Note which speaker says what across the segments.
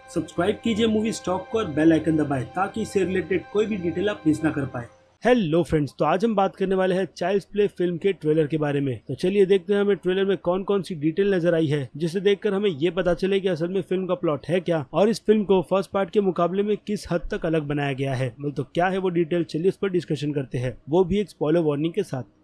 Speaker 1: Subscribe कीजिए movie stock को और बेल आइकन दबाएं ताकि इससे रिलेटेड कोई भी डिटेल आप मिस ना कर पाए। हेलो फ्रेंड्स, तो आज हम बात करने वाले हैं चाइल्ड्स प्ले फिल्म के ट्रेलर के बारे में। तो चलिए देखते हैं हमें ट्रेलर में कौन कौन सी डिटेल नजर आई है, जिसे देखकर हमें ये पता चले कि असल में फिल्म का प्लॉट है क्या और इस फिल्म को फर्स्ट पार्ट के मुकाबले में किस हद तक अलग बनाया गया है। तो क्या है वो डिटेल, चलिए इस पर डिस्कशन करते हैं, वो भी एक स्पॉइलर वार्निंग के साथ।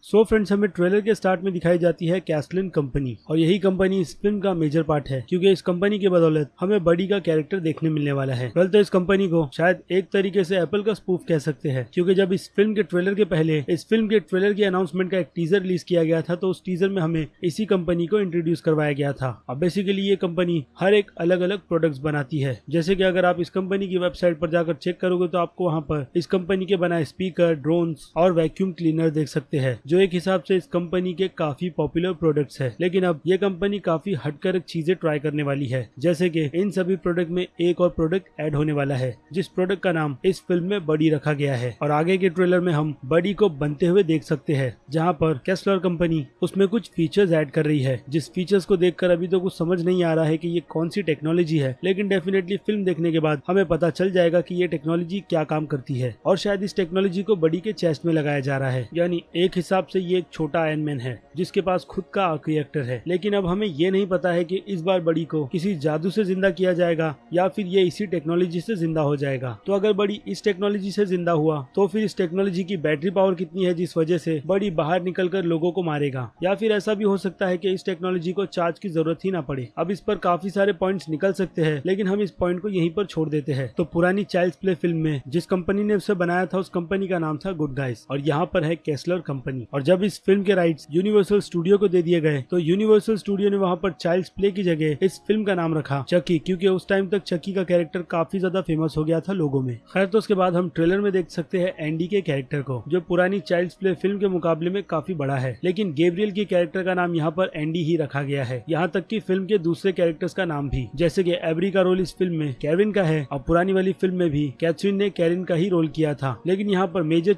Speaker 1: सो फ्रेंड्स, हमें ट्रेलर के स्टार्ट में दिखाई जाती है कैस्टलिन कंपनी, और यही कंपनी इस फिल्म का मेजर पार्ट है, क्योंकि इस कंपनी की बदौलत हमें बडी का कैरेक्टर देखने मिलने वाला है। वेल, तो इस कंपनी को शायद एक तरीके से एप्पल का स्पूफ कह सकते हैं, क्योंकि जब इस फिल्म के ट्रेलर के पहले इस फिल्म के ट्रेलर की अनाउंसमेंट का एक टीजर रिलीज किया गया था, तो उस टीजर में हमें इसी कंपनी को इंट्रोड्यूस करवाया गया था। अब बेसिकली ये कंपनी हर एक अलग अलग प्रोडक्ट्स बनाती है, जैसे कि अगर आप इस कंपनी की वेबसाइट पर जाकर चेक करोगे तो आपको वहाँ पर इस कंपनी के बनाए स्पीकर, ड्रोन्स और वैक्यूम क्लीनर देख सकते हैं, जो एक हिसाब से कंपनी के काफी पॉपुलर प्रोडक्ट्स है। लेकिन अब ये कंपनी काफी हटकर चीजें ट्राई करने वाली है, जैसे कि इन सभी प्रोडक्ट में एक और प्रोडक्ट ऐड होने वाला है, जिस प्रोडक्ट का नाम इस फिल्म में बडी रखा गया है। और आगे के ट्रेलर में हम बडी को बनते हुए देख सकते हैं, जहां पर केस्लर कंपनी उसमें कुछ फीचर्स ऐड कर रही है, जिस फीचर्स को देखकर अभी तो कुछ समझ नहीं आ रहा है कि ये कौन सी टेक्नोलॉजी है, लेकिन डेफिनेटली फिल्म देखने के बाद हमें पता चल जाएगा कि ये टेक्नोलॉजी क्या काम करती है। और शायद इस टेक्नोलॉजी को बडी के चेस्ट में लगाया जा रहा है, यानी एक हिसाब से ये एक छोटा आयरन मैन है जिसके पास खुद का आर्क रिएक्टर है। लेकिन अब हमें ये नहीं पता है कि इस बार बडी को किसी जादू से जिंदा किया जाएगा या फिर ये इसी टेक्नोलॉजी से जिंदा हो जाएगा। तो अगर बडी इस टेक्नोलॉजी से जिंदा हुआ तो फिर इस टेक्नोलॉजी की बैटरी पावर कितनी है जिस वजह से बडी बाहर निकलकर लोगों को मारेगा, या फिर ऐसा भी हो सकता है कि इस टेक्नोलॉजी को चार्ज की जरूरत ही ना पड़े। अब इस पर काफी सारे पॉइंट्स निकल सकते हैं, लेकिन हम इस पॉइंट को यहीं पर छोड़ देते हैं। तो पुरानी चाइल्ड्स प्ले फिल्म में जिस कंपनी ने उसे बनाया था, उस कंपनी का नाम था गुड गाइस, और यहाँ पर है केस्लर कंपनी। और जब इस फिल्म के राइट्स यूनिवर्सल स्टूडियो को दे दिए गए तो यूनिवर्सल स्टूडियो ने वहां पर चाइल्ड्स प्ले की जगह इस फिल्म का नाम रखा चकी, क्योंकि उस टाइम तक चकी का कैरेक्टर काफी ज्यादा फेमस हो गया था लोगों में। खैर, तो उसके बाद हम ट्रेलर में देख सकते हैं एंडी के कैरेक्टर को, जो पुरानी चाइल्ड्स प्ले फिल्म के मुकाबले में काफी बड़ा है, लेकिन गैब्रियल की कैरेक्टर का नाम यहाँ पर एंडी ही रखा गया है। यहाँ तक कि फिल्म के दूसरे कैरेक्टर्स का नाम भी, जैसे कि एवरी का रोल इस फिल्म में केविन का है, और पुरानी वाली फिल्म में भी कैथरीन ने कैरिन का ही रोल किया था। लेकिन यहाँ पर मेजर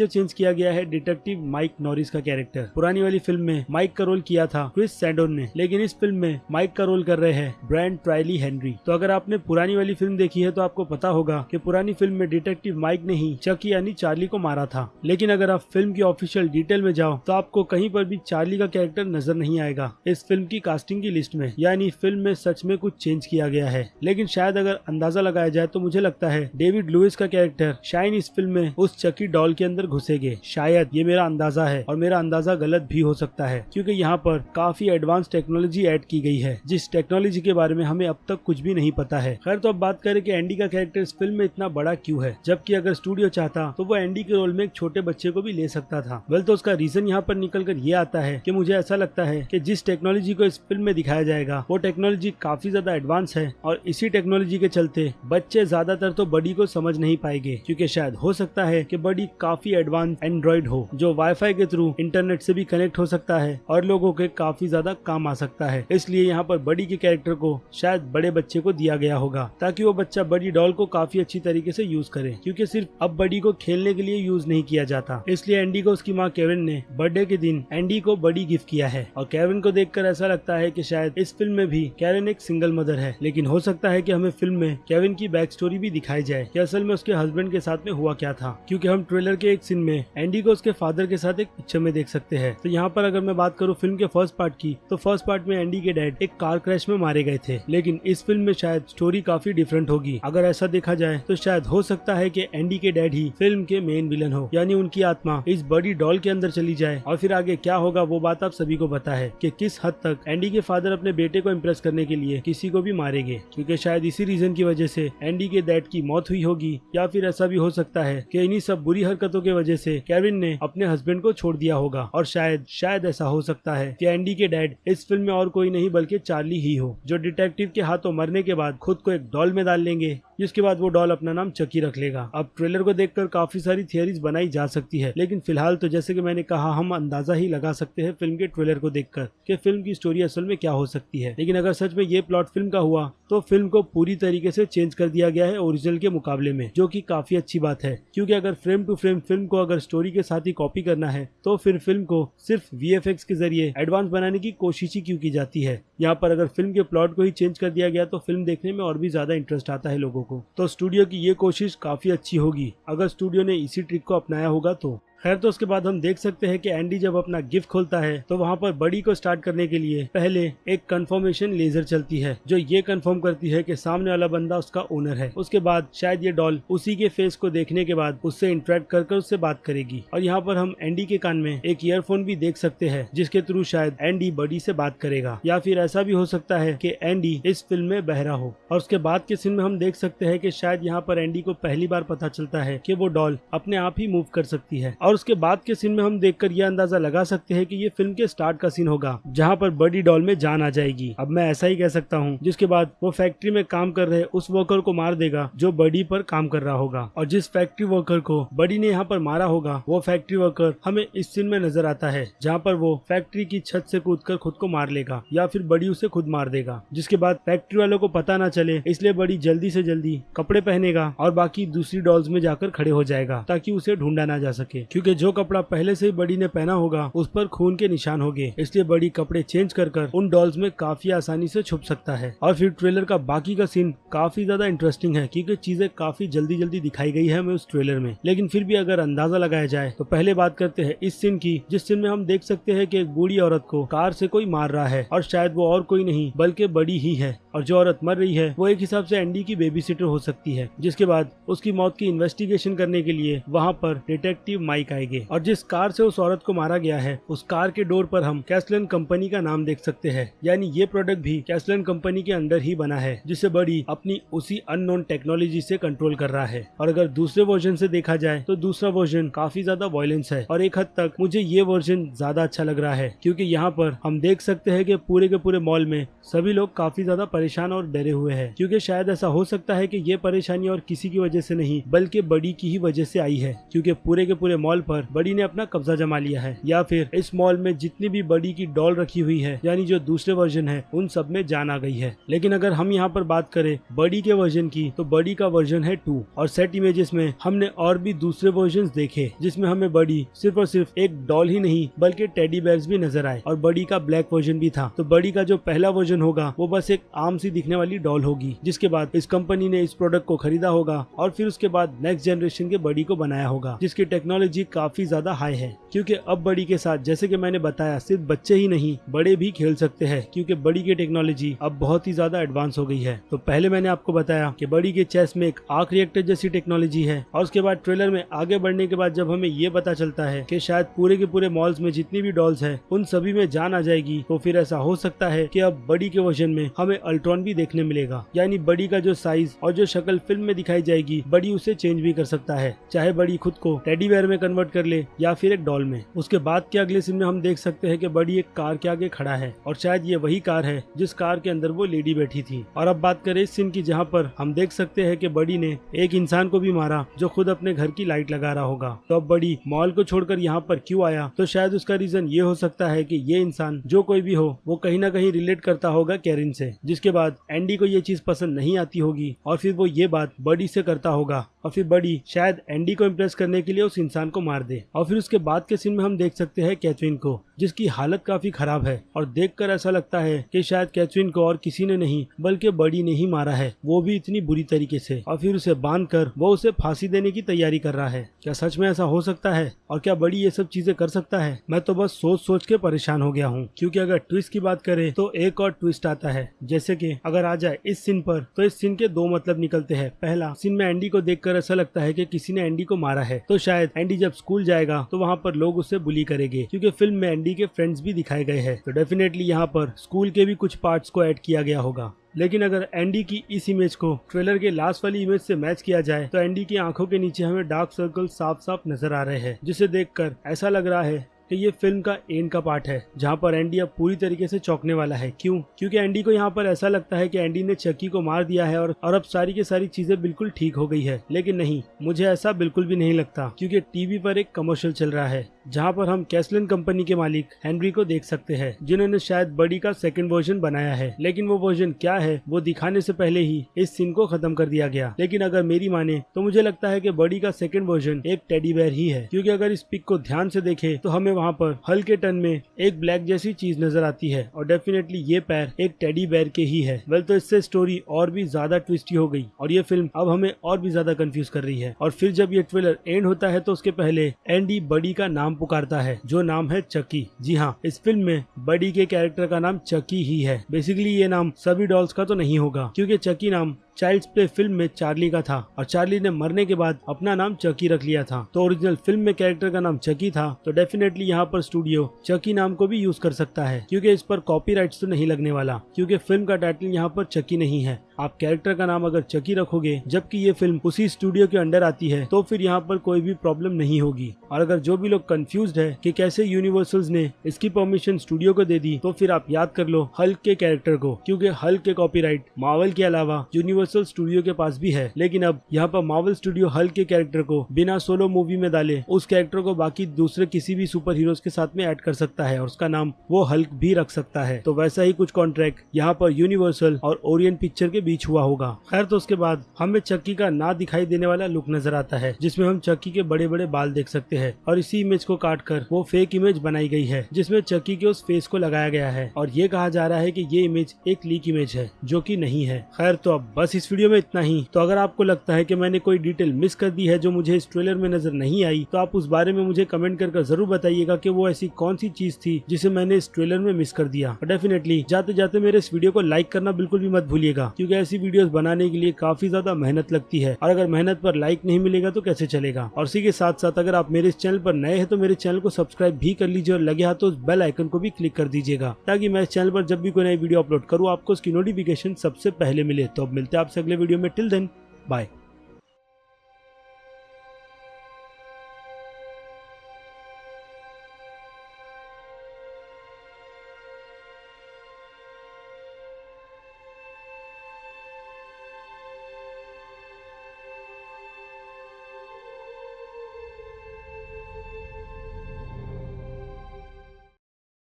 Speaker 1: चेंज किया गया है डिटेक्टिव माइक नॉरिस का कैरेक्टर। पुरानी वाली फिल्म में माइक का रोल किया था क्रिस सैंडोन ने, लेकिन इस फिल्म में माइक का रोल कर रहे हैं ब्रायन ट्राइली हेनरी। तो अगर आपने पुरानी वाली फिल्म देखी है तो आपको पता होगा कि पुरानी फिल्म में डिटेक्टिव माइक ने ही चकी यानी चार्ली को मारा था। लेकिन अगर आप फिल्म की ऑफिशियल डिटेल में जाओ तो आपको कहीं पर भी चार्ली का कैरेक्टर नजर नहीं आएगा इस फिल्म की कास्टिंग की लिस्ट में, यानी फिल्म में सच में कुछ चेंज किया गया है। लेकिन शायद अगर अंदाजा लगाया जाए तो मुझे लगता है डेविड लुइस का कैरेक्टर शाइन इस फिल्म में उस चकी डॉल के अंदर घुसेगे। शायद ये मेरा अंदाजा है, और मेरा अंदाजा गलत भी हो सकता है, क्योंकि यहाँ पर काफी एडवांस टेक्नोलॉजी ऐड की गई है, जिस टेक्नोलॉजी के बारे में हमें अब तक कुछ भी नहीं पता है। खैर, तो अब बात करें कि एंडी का कैरेक्टर इस फिल्म में इतना बड़ा क्यों है, जबकि अगर स्टूडियो चाहता तो वो एंडी के रोल में एक छोटे बच्चे को भी ले सकता था। वेल, तो उसका रीजन यहाँ पर निकल कर ये आता है कि मुझे ऐसा लगता है कि जिस टेक्नोलॉजी को इस फिल्म में दिखाया जाएगा वो टेक्नोलॉजी काफी ज्यादा एडवांस है, और इसी टेक्नोलॉजी के चलते बच्चे ज्यादातर तो बडी को समझ नहीं पाएंगे, क्योंकि शायद हो सकता है कि बडी काफी एडवांस एंड्रॉइड हो, जो वाईफाई के थ्रू इंटरनेट से भी कनेक्ट हो सकता है और लोगों के काफी ज्यादा काम आ सकता है। इसलिए यहाँ पर बडी के कैरेक्टर को शायद बड़े बच्चे को दिया गया होगा, ताकि वो बच्चा बडी डॉल को काफी अच्छी तरीके से यूज करे, क्योंकि सिर्फ अब बडी को खेलने के लिए यूज नहीं किया जाता। इसलिए एंडी को उसकी माँ केविन ने बर्थडे के दिन एंडी को बडी गिफ्ट किया है, और केविन को देखकर ऐसा लगता है कि शायद इस फिल्म में भी केविन एक सिंगल मदर है। लेकिन हो सकता है कि हमें फिल्म में केविन की बैक स्टोरी भी दिखाई जाए कि असल में उसके हस्बैंड के साथ में हुआ क्या था, क्योंकि हम ट्रेलर के एक सीन में एंडी को उसके फादर के साथ एक पिक्चर में देख सकते हैं। तो यहाँ पर अगर मैं बात करूँ फिल्म के फर्स्ट पार्ट की, तो फर्स्ट पार्ट में एंडी के डैड एक कार क्रैश में मारे गए थे, लेकिन इस फिल्म में शायद स्टोरी काफी डिफरेंट होगी। अगर ऐसा देखा जाए तो शायद हो सकता है कि एंडी के डैड ही फिल्म के मेन विलन हो, यानी उनकी आत्मा इस बड़ी डॉल के अंदर चली जाए, और फिर आगे क्या होगा वो बात आप सभी को पता है कि किस हद तक एंडी के फादर अपने बेटे को इम्प्रेस करने के लिए किसी को भी मारेंगे, क्योंकि शायद इसी रीजन की वजह से एंडी के डैड की मौत हुई होगी, या फिर ऐसा भी हो सकता है कि इन्हीं सब बुरी हरकतों की वजह से केविन ने अपने हस्बैंड को छोड़ दिया होगा। और शायद ऐसा हो सकता है कि एंडी के डैड इस फिल्म में और कोई नहीं बल्कि चार्ली ही हो, जो डिटेक्टिव के हाथों मरने के बाद खुद को एक डॉल में डाल लेंगे जिसके बाद वो डॉल अपना नाम चकी रख लेगा। अब ट्रेलर को देखकर काफी सारी थियरीज बनाई जा सकती है, लेकिन फिलहाल तो जैसे कि मैंने कहा हम अंदाजा ही लगा सकते हैं फिल्म के ट्रेलर को देखकर कि फिल्म की स्टोरी असल में क्या हो सकती है। लेकिन अगर सच में ये प्लॉट फिल्म का हुआ तो फिल्म को पूरी तरीके से चेंज कर दिया गया है ओरिजिनल के मुकाबले में, जो कि काफी अच्छी बात है, क्योंकि अगर फ्रेम टू फ्रेम फिल्म को अगर स्टोरी के साथ ही कॉपी करना है तो फिर फिल्म को सिर्फ VFX के जरिए एडवांस बनाने की कोशिश ही क्यों की जाती है। यहाँ पर अगर फिल्म के प्लॉट को ही चेंज कर दिया गया तो फिल्म देखने में और भी ज्यादा इंटरेस्ट आता है लोगों को। तो स्टूडियो की ये कोशिश काफी अच्छी होगी अगर स्टूडियो ने इसी ट्रिक को अपनाया होगा तो। खैर, तो उसके बाद हम देख सकते हैं कि एंडी जब अपना गिफ्ट खोलता है तो वहाँ पर बडी को स्टार्ट करने के लिए पहले एक कंफर्मेशन लेजर चलती है जो ये कंफर्म करती है कि सामने वाला बंदा उसका ओनर है। उसके बाद शायद ये डॉल उसी के फेस को देखने के बाद उससे इंटरेक्ट कर उससे बात करेगी। और यहाँ पर हम एंडी के कान में एक ईयरफोन भी देख सकते हैं जिसके थ्रू शायद एंडी बडी से बात करेगा, या फिर ऐसा भी हो सकता है कि एंडी इस फिल्म में बहरा हो। और उसके बाद के सीन में हम देख सकते हैं कि शायद यहाँ पर एंडी को पहली बार पता चलता है कि वो डॉल अपने आप ही मूव कर सकती है। और उसके बाद के सीन में हम देखकर यह अंदाजा लगा सकते हैं कि ये फिल्म के स्टार्ट का सीन होगा जहां पर बडी डॉल में जान आ जाएगी। अब मैं ऐसा ही कह सकता हूं, जिसके बाद वो फैक्ट्री में काम कर रहे उस वर्कर को मार देगा जो बडी पर काम कर रहा होगा। और जिस फैक्ट्री वर्कर को बडी ने यहाँ पर मारा होगा वो फैक्ट्री वर्कर हमें इस सीन में नजर आता है जहाँ पर वो फैक्ट्री की छत से कूदकर खुद को मार लेगा या फिर बडी उसे खुद मार देगा। जिसके बाद फैक्ट्री वालों को पता ना चले इसलिए बडी जल्दी से जल्दी कपड़े पहनेगा और बाकी दूसरी डॉल्स में जाकर खड़े हो जाएगा ताकि उसे ढूंढा ना जा सके, क्योंकि जो कपड़ा पहले से ही बडी ने पहना होगा उस पर खून के निशान होंगे, इसलिए बडी कपड़े चेंज कर उन डॉल्स में काफी आसानी से छुप सकता है। और फिर ट्रेलर का बाकी का सीन काफी ज्यादा इंटरेस्टिंग है क्योंकि चीजें काफी जल्दी जल्दी दिखाई गई है हमें उस ट्रेलर में। लेकिन फिर भी अगर अंदाजा लगाया जाए तो पहले बात करते हैं इस सीन की, जिस सीन में हम देख सकते हैं कि एक बूढ़ी औरत को कार से कोई मार रहा है और शायद वो और कोई नहीं बल्कि बडी ही है। और जो औरत मर रही है वो एक हिसाब से एंडी की बेबी सिटर हो सकती है। जिसके बाद उसकी मौत की इन्वेस्टिगेशन करने के लिए वहाँ पर डिटेक्टिव माइक आएंगे और जिस कार से उस औरत को मारा गया है उस कार के डोर पर हम कैस्लन कंपनी का नाम देख सकते हैं, यानी ये प्रोडक्ट भी कैस्लन कंपनी के अंदर ही बना है जिसे बडी अपनी उसी अननोन टेक्नोलॉजी से कंट्रोल कर रहा है। और अगर दूसरे वर्जन से देखा जाए तो दूसरा वर्जन काफी ज्यादा वायलेंस है और एक हद तक मुझे ये वर्जन ज्यादा अच्छा लग रहा है, क्योंकि यहाँ पर हम देख सकते हैं कि पूरे के पूरे मॉल में सभी लोग काफी ज्यादा परेशान और डरे हुए हैं, क्योंकि शायद ऐसा हो सकता है कि ये परेशानी और किसी की वजह से नहीं बल्कि बडी की ही वजह से आई है, क्योंकि पूरे के पूरे मॉल पर बडी ने अपना कब्जा जमा लिया है, या फिर इस मॉल में जितनी भी बडी की डॉल रखी हुई है यानी जो दूसरे वर्जन है उन सब में जान आ गई है। लेकिन अगर हम यहाँ पर बात करें बडी के वर्जन की तो बडी का वर्जन है 2 और सेट इमेजेस में हमने और भी दूसरे वर्जन देखे जिसमें हमें बडी सिर्फ और सिर्फ एक डॉल ही नहीं बल्कि टेडी बेयर्स भी नजर आए और बडी का ब्लैक वर्जन भी था। तो बडी का जो पहला वर्जन होगा वो बस एक आम सी दिखने वाली डॉल होगी, जिसके बाद इस कंपनी ने इस प्रोडक्ट को खरीदा होगा और फिर उसके बाद नेक्स्ट जनरेशन के बडी को बनाया होगा जिसकी टेक्नोलॉजी काफी ज्यादा हाई है, क्योंकि अब बडी के साथ जैसे कि मैंने बताया सिर्फ बच्चे ही नहीं बड़े भी खेल सकते हैं, क्योंकि बडी की टेक्नोलॉजी अब बहुत ही ज्यादा एडवांस हो गई है। तो पहले मैंने आपको बताया कि बडी के चेस्ट में एक आर्क रिएक्टर जैसी टेक्नोलॉजी है और उसके बाद ट्रेलर में आगे बढ़ने के बाद जब हमें ये पता चलता है कि शायद पूरे के पूरे मॉल्स में जितनी भी डॉल्स है उन सभी में जान आ जाएगी, तो फिर ऐसा हो सकता है कि अब बडी के वर्जन में हमें अल्ट्रॉन भी देखने मिलेगा, यानी बडी का जो साइज और जो शक्ल फिल्म में दिखाई जाएगी बडी उसे चेंज भी कर सकता है, चाहे बडी खुद को टेडी बेयर में कन्वर्ट कर ले या फिर एक डॉल में। उसके बाद के अगले सीन में हम देख सकते हैं कि बडी एक कार के आगे खड़ा है और शायद ये वही कार है जिस कार के अंदर वो लेडी बैठी थी। और अब बात करें इस सीन की जहाँ पर हम देख सकते हैं कि बडी ने एक इंसान को भी मारा जो खुद अपने घर की लाइट लगा रहा होगा। तो अब बडी मॉल को छोड़कर यहाँ पर क्यों आया, तो शायद उसका रीजन ये हो सकता है कि ये इंसान जो कोई भी हो वो कहीं ना कहीं रिलेट करता होगा कैरिन से, जिसके बाद एंडी को ये चीज पसंद नहीं आती होगी और फिर वो ये बात बडी से करता होगा और फिर बडी शायद एंडी को इम्प्रेस करने के लिए उस इंसान को मार दे। और फिर उसके बाद के सीन में हम देख सकते हैं कैथरीन को, जिसकी हालत काफी खराब है और देखकर ऐसा लगता है कि शायद कैथरीन को और किसी ने नहीं बल्कि बडी ने ही मारा है, वो भी इतनी बुरी तरीके से, और फिर उसे बांधकर वो उसे फांसी देने की तैयारी कर रहा है। क्या सच में ऐसा हो सकता है और क्या बडी ये सब चीजें कर सकता है? मैं तो बस सोच सोच के परेशान हो गया हूँ, क्योंकि अगर ट्विस्ट की बात करें तो एक और ट्विस्ट आता है, जैसे कि अगर आ जाए इस सीन पर तो इस सीन के दो मतलब निकलते हैं। पहला, सीन में एंडी को देखकर ऐसा लगता है कि किसी ने एंडी को मारा है, तो शायद एंडी जब स्कूल जाएगा तो वहाँ पर लोग उसे बुली करेंगे, क्योंकि फिल्म में एंडी के फ्रेंड्स भी दिखाए गए हैं, तो डेफिनेटली यहाँ पर स्कूल के भी कुछ पार्ट्स को ऐड किया गया होगा। लेकिन अगर एंडी की इस इमेज को ट्रेलर के लास्ट वाली इमेज से मैच किया जाए तो एंडी की आंखों के नीचे हमें डार्क सर्कल साफ साफ नजर आ रहे हैं, जिसे देखकर ऐसा लग रहा है कि ये फिल्म का एंड का पार्ट है, जहाँ पर एंडी अब पूरी तरीके से चौंकने वाला है। क्यों? क्योंकि एंडी को यहाँ पर ऐसा लगता है कि एंडी ने चकी को मार दिया है और अब सारी की सारी चीजें बिल्कुल ठीक हो गई है। लेकिन नहीं, मुझे ऐसा बिल्कुल भी नहीं लगता, क्योंकि टीवी पर एक कमर्शियल चल रहा है जहाँ पर हम कैस्लिन कंपनी के मालिक हेनरी को देख सकते हैं, जिन्होंने शायद बडी का सेकंड वर्जन बनाया है। लेकिन वो वर्जन क्या है वो दिखाने से पहले ही इस सीन को खत्म कर दिया गया। लेकिन अगर मेरी माने तो मुझे लगता है कि बडी का सेकंड वर्जन एक टेडी बेयर ही है, क्योंकि अगर इस पिक को ध्यान से देखें तो हमें वहाँ पर हल्के टन में एक ब्लैक जैसी चीज नजर आती है और डेफिनेटली ये पैर एक टेडी बेयर के ही है। वेल, तो इससे स्टोरी और भी ज्यादा ट्विस्टी हो गई और ये फिल्म अब हमें और भी ज्यादा कंफ्यूज कर रही है। और फिर जब ये ट्रेलर एंड होता है तो उसके पहले एंडी बडी का नाम पुकारता है, जो नाम है चकी। जी हाँ, इस फिल्म में बडी के कैरेक्टर का नाम चकी ही है। बेसिकली ये नाम सभी डॉल्स का तो नहीं होगा, क्योंकि चकी नाम चाइल्ड्स प्ले फिल्म में चार्ली का था और चार्ली ने मरने के बाद अपना नाम चकी रख लिया था। तो ओरिजिनल फिल्म में कैरेक्टर का नाम चकी था, तो डेफिनेटली यहाँ पर स्टूडियो चकी नाम को भी यूज कर सकता है, क्योंकि इस पर कॉपीराइट्स तो नहीं लगने वाला, क्योंकि फिल्म का टाइटल यहाँ पर चकी नहीं है। आप कैरेक्टर का नाम अगर चकी रखोगे जबकि ये फिल्म उसी स्टूडियो के अंडर आती है तो फिर यहाँ पर कोई भी प्रॉब्लम नहीं होगी। और अगर जो भी लोग कंफ्यूज्ड है कि कैसे यूनिवर्सल्स ने इसकी परमिशन स्टूडियो को दे दी, तो फिर आप याद कर लो हल्क के कैरेक्टर को, क्योंकि हल्क के कॉपीराइट मार्वल के अलावा यूनिवर्सल स्टूडियो के पास भी है। लेकिन अब यहाँ पर मार्वल स्टूडियो हल्क के कैरेक्टर को बिना सोलो मूवी में डाले उस कैरेक्टर को बाकी दूसरे किसी भी सुपर हीरोज के साथ में ऐड कर सकता है और उसका नाम वो हल्क भी रख सकता है। तो वैसा ही कुछ कॉन्ट्रैक्ट यहाँ पर यूनिवर्सल और ओरियंट पिक्चर के बीच हुआ होगा। खैर, तो उसके बाद हमें चक्की का ना दिखाई देने वाला लुक नजर आता है, जिसमें हम चक्की के बड़े बड़े बाल देख सकते हैं और इसी इमेज को काटकर वो फेक इमेज बनाई गई है, जिसमें चक्की के उस फेस को लगाया गया है और ये कहा जा रहा है कि ये इमेज एक लीक इमेज है, जो कि नहीं है। खैर, तो अब बस इस वीडियो में इतना ही। तो अगर आपको लगता है कि मैंने कोई डिटेल मिस कर दी है जो मुझे इस ट्रेलर में नजर नहीं आई, तो आप उस बारे में मुझे कमेंट कर जरूर बताइएगा कि वो ऐसी कौन सी चीज थी जिसे मैंने इस ट्रेलर में मिस कर दिया। और डेफिनेटली जाते जाते मेरे इस वीडियो को लाइक करना बिल्कुल भी मत भूलिएगा, क्योंकि ऐसी वीडियोस बनाने के लिए काफी ज्यादा मेहनत लगती है और अगर मेहनत पर लाइक नहीं मिलेगा तो कैसे चलेगा। और इसी के साथ साथ अगर आप मेरे इस चैनल पर नए हैं तो मेरे चैनल को सब्सक्राइब भी कर लीजिए और लगे हाथ तो उस बेल आइकन को भी क्लिक कर दीजिएगा, ताकि मैं इस चैनल पर जब भी कोई नई वीडियो अपलोड करूँ आपको उसकी नोटिफिकेशन सबसे पहले मिले। तो अब मिलते हैं आपसे अगले वीडियो में। Till then, bye.